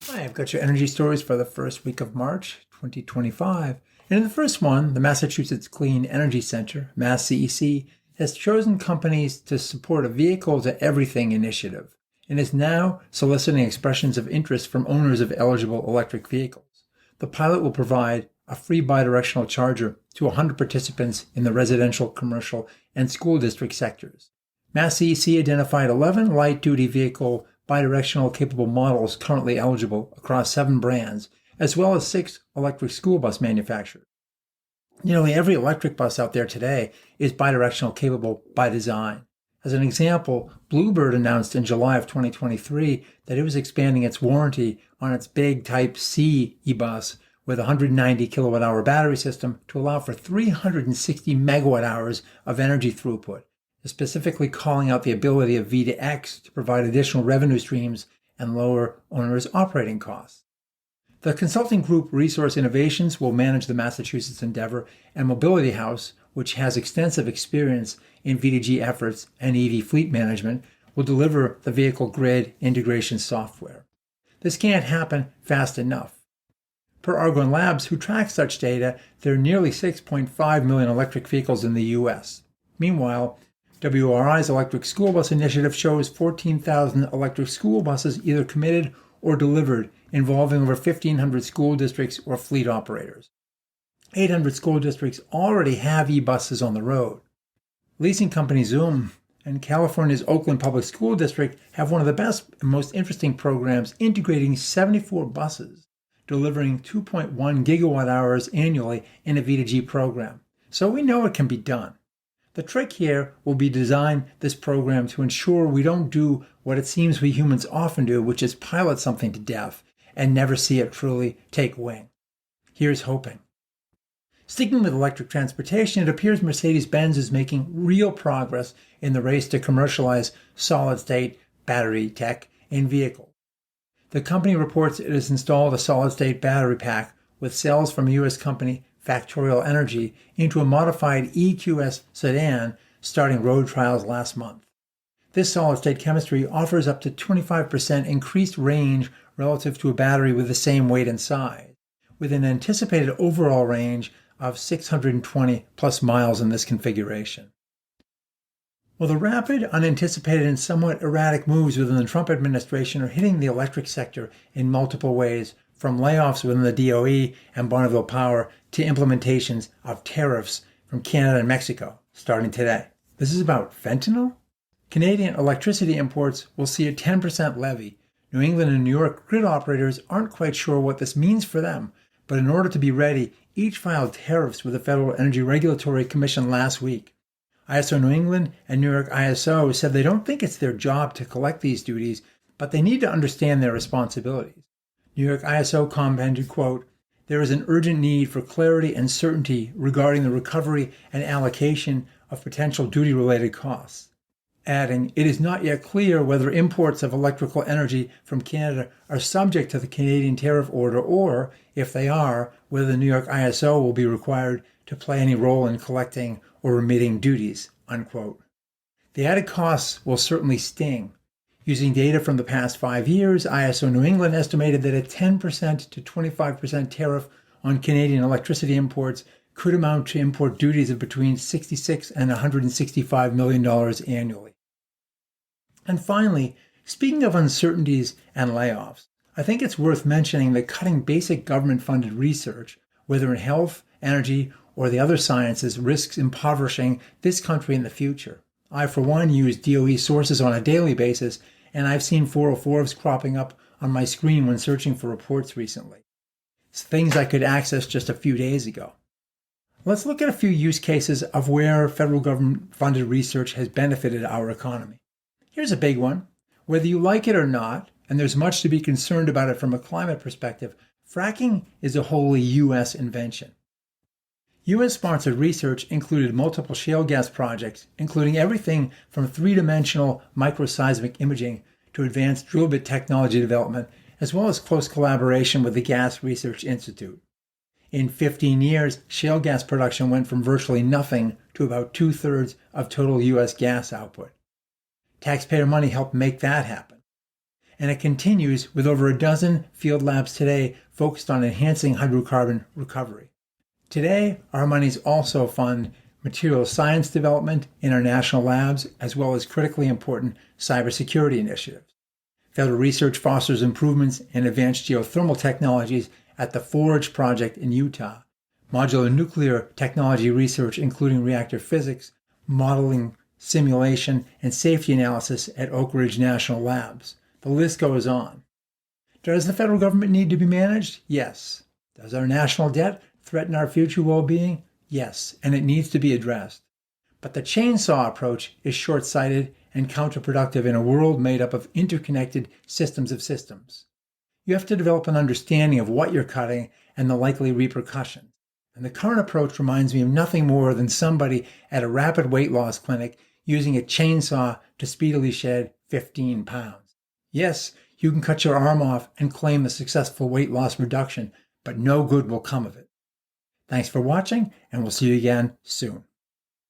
Hi, I've got your energy stories for the first week of March 2025. And in the first one, the Massachusetts Clean Energy Center, MassCEC, has chosen companies to support a vehicle to everything initiative and is now soliciting expressions of interest from owners of eligible electric vehicles. The pilot will provide a free bidirectional charger to 100 participants in the residential, commercial, and school district sectors. MassCEC identified 11 light-duty vehicle bidirectional capable models currently eligible across 7 brands, as well as 6 electric school bus manufacturers. Nearly every electric bus out there today is bidirectional capable by design. As an example, Bluebird announced in July of 2023 that it was expanding its warranty on its big Type C e-bus with a 190 kilowatt-hour battery system to allow for 360 megawatt-hours of energy throughput, specifically calling out the ability of V to X to provide additional revenue streams and lower owners' operating costs. The consulting group Resource Innovations will manage the Massachusetts endeavor, and Mobility House, which has extensive experience in V2G efforts and EV fleet management, will deliver the vehicle grid integration software. This can't happen fast enough. Per Argonne Labs, who tracks such data, there are nearly 6.5 million electric vehicles in the U.S. Meanwhile, WRI's electric school bus initiative shows 14,000 electric school buses either committed or delivered, involving over 1,500 school districts or fleet operators. 800 school districts already have e-buses on the road. Leasing company Zoom and California's Oakland Public School District have one of the best and most interesting programs integrating 74 buses, delivering 2.1 gigawatt hours annually in a V2G program. So we know it can be done. The trick here will be to design this program to ensure we don't do what it seems we humans often do, which is pilot something to death and never see it truly take wing. Here's hoping. Sticking with electric transportation, it appears Mercedes-Benz is making real progress in the race to commercialize solid-state battery tech in vehicles. The company reports it has installed a solid-state battery pack with cells from U.S. company Factorial Energy into a modified EQS sedan starting road trials last month. This solid-state chemistry offers up to 25% increased range relative to a battery with the same weight and size, with an anticipated overall range of 620 plus miles in this configuration. Well, the rapid, unanticipated, and somewhat erratic moves within the Trump administration are hitting the electric sector in multiple ways, from layoffs within the DOE and Bonneville Power to implementations of tariffs from Canada and Mexico starting today. This is about fentanyl? Canadian electricity imports will see a 10% levy. New England and New York grid operators aren't quite sure what this means for them, but in order to be ready, each filed tariffs with the Federal Energy Regulatory Commission last week. ISO New England and New York ISO said they don't think it's their job to collect these duties, but they need to understand their responsibilities. New York ISO commented, quote, "There is an urgent need for clarity and certainty regarding the recovery and allocation of potential duty-related costs," adding, "It is not yet clear whether imports of electrical energy from Canada are subject to the Canadian tariff order or, if they are, whether the New York ISO will be required to play any role in collecting or remitting duties," unquote. The added costs will certainly sting. Using data from the past 5 years, ISO New England estimated that a 10% to 25% tariff on Canadian electricity imports could amount to import duties of between $66 and $165 million annually. And finally, speaking of uncertainties and layoffs, I think it's worth mentioning that cutting basic government-funded research, whether in health, energy, or the other sciences, risks impoverishing this country in the future. I, for one, use DOE sources on a daily basis, and I've seen 404s cropping up on my screen when searching for reports recently. It's things I could access just a few days ago. Let's look at a few use cases of where federal government-funded research has benefited our economy. Here's a big one. Whether you like it or not, and there's much to be concerned about it from a climate perspective, fracking is a wholly U.S. invention. U.S.-sponsored research included multiple shale gas projects, including everything from three-dimensional microseismic imaging to advanced drill bit technology development, as well as close collaboration with the Gas Research Institute. In 15 years, shale gas production went from virtually nothing to about 2/3 of total U.S. gas output. Taxpayer money helped make that happen. and it continues with over a dozen field labs today focused on enhancing hydrocarbon recovery. Today, our monies also fund materials science development in our national labs, as well as critically important cybersecurity initiatives. Federal research fosters improvements in advanced geothermal technologies at the Forge project in Utah, modular nuclear technology research, including reactor physics, modeling, simulation, and safety analysis at Oak Ridge National Labs. The list goes on. Does the federal government need to be managed? Yes. Does our national debt threaten our future well-being? Yes, and it needs to be addressed. But the chainsaw approach is short-sighted and counterproductive in a world made up of interconnected systems of systems. You have to develop an understanding of what you're cutting and the likely repercussions. And the current approach reminds me of nothing more than somebody at a rapid weight loss clinic using a chainsaw to speedily shed 15 pounds. Yes, you can cut your arm off and claim a successful weight loss reduction, but no good will come of it. Thanks for watching, and we'll see you again soon.